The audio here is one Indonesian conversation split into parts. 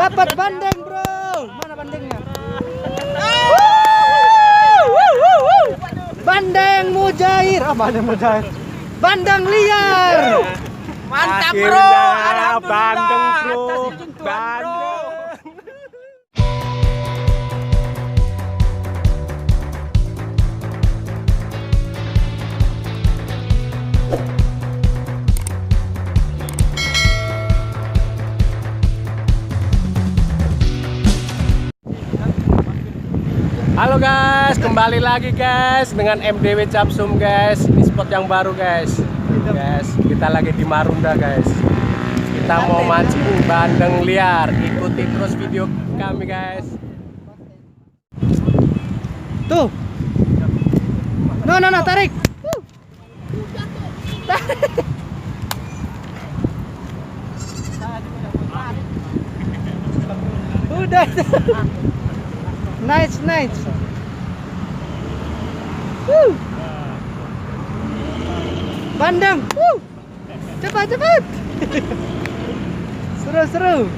Dapat bandeng, bro. Mana bandengnya? Bandeng mujair. Ah, bandeng mujair. Bandeng liar. Mantap, bro. Akhirnya bandeng, bro. Atas izin Tuhan, bro. Bandeng. Halo guys, kembali lagi guys dengan MDW Capsum guys. Ini spot yang baru guys. Guys, kita lagi di Marunda guys. Kita mau mancing bandeng liar. Ikuti terus video kami guys. Tuh. No, tarik. Udah. Nice. Bandeng. Cepat. Seru.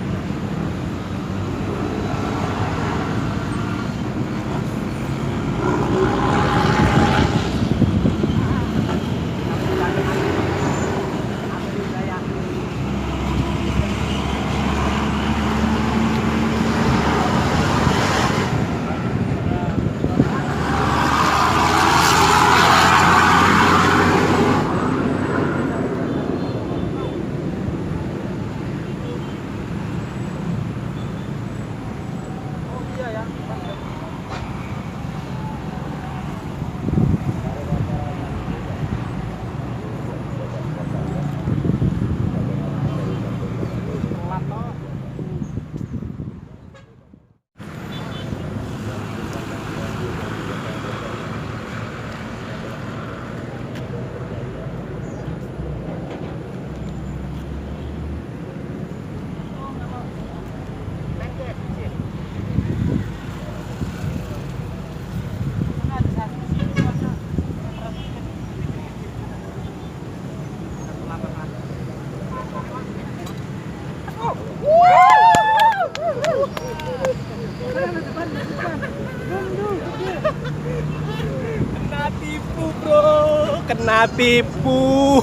Kena tipu bro, kena tipu.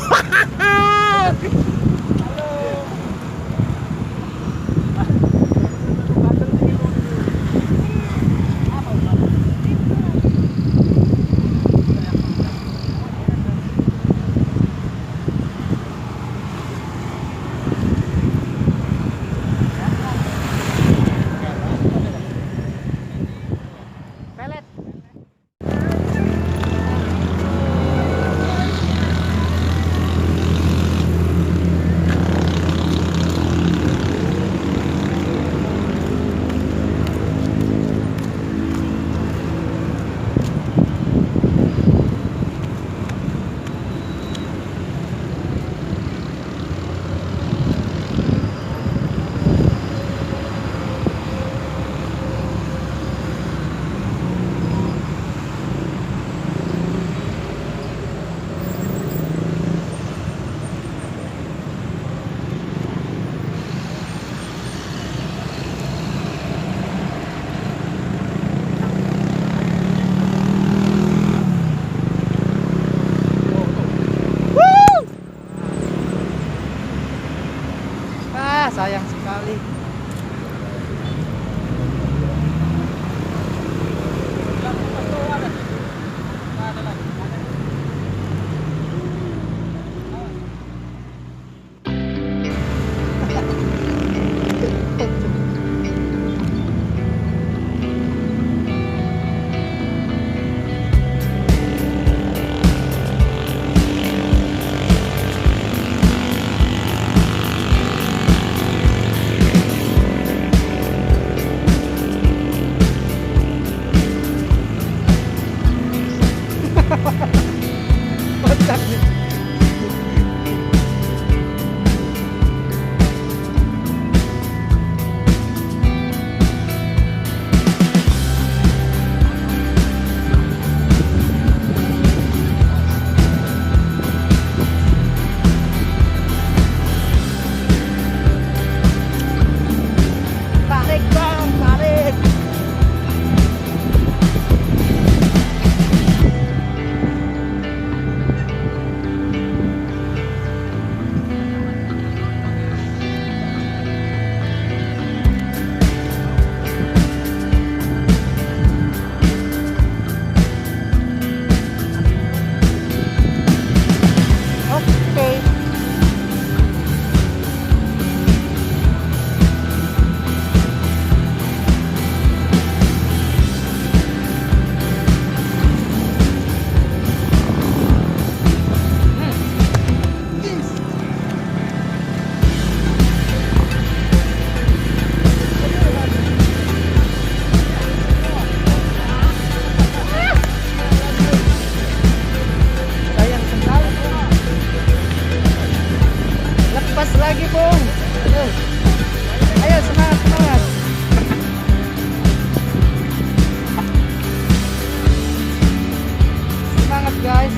Sayang sekali. lagi, Bung. Ayo. Ayo semangat, semangat. Semangat, guys.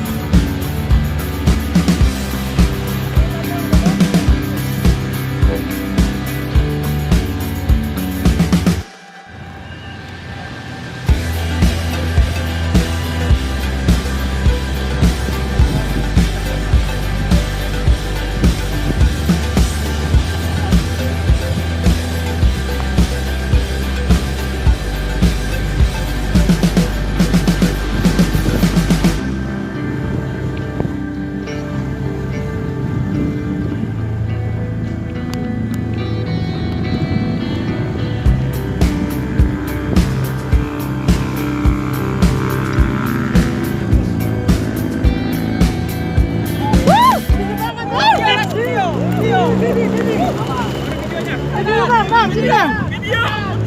Sini bang,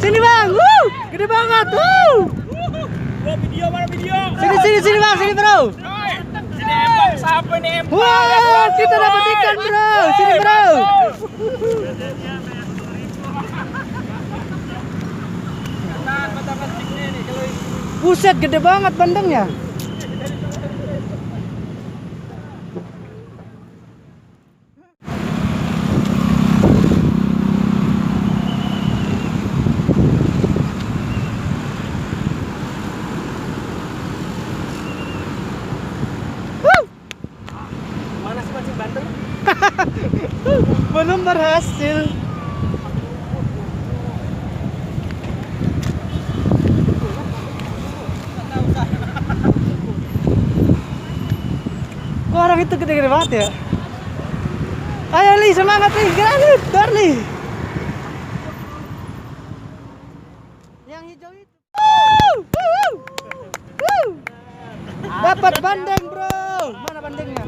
sini bang, gede banget, Video mana video? sini bang, sini bro. Sini empang sampai nih empang. Wah, kita dapat ikan bro, sini bro. Buset, gede banget bandengnya. Mana sih mancing bandeng? Belum berhasil. Kok orang itu gede-gede banget ya? Ayo Li, semangat Li, gerak Li. Yang hijau itu. Dapat bandeng bro. Mana bandengnya?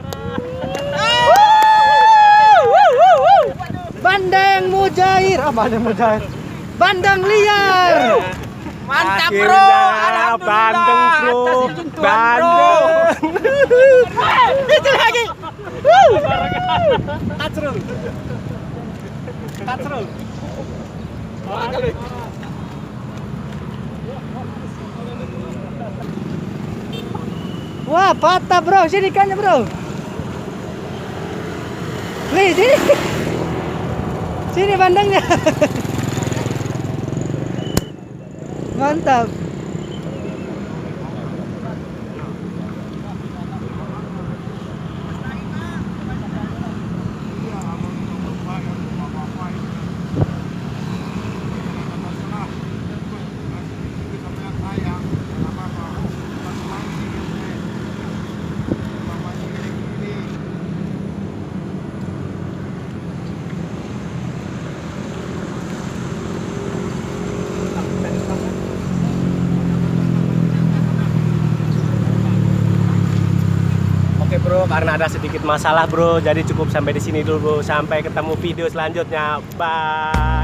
Bandeng mujair. Bandeng mujair. Bandeng liar. Mantap bro. Akhirnya bandeng bro. Bandeng. Itu lagi. Kacrul. Kacrul. Wah, patah bro. Sini ikannya bro. Li, sini. Sini bandengnya. Mantap. Oke bro, karena ada sedikit masalah bro, jadi cukup sampai di sini dulu bro. Sampai ketemu video selanjutnya. Bye.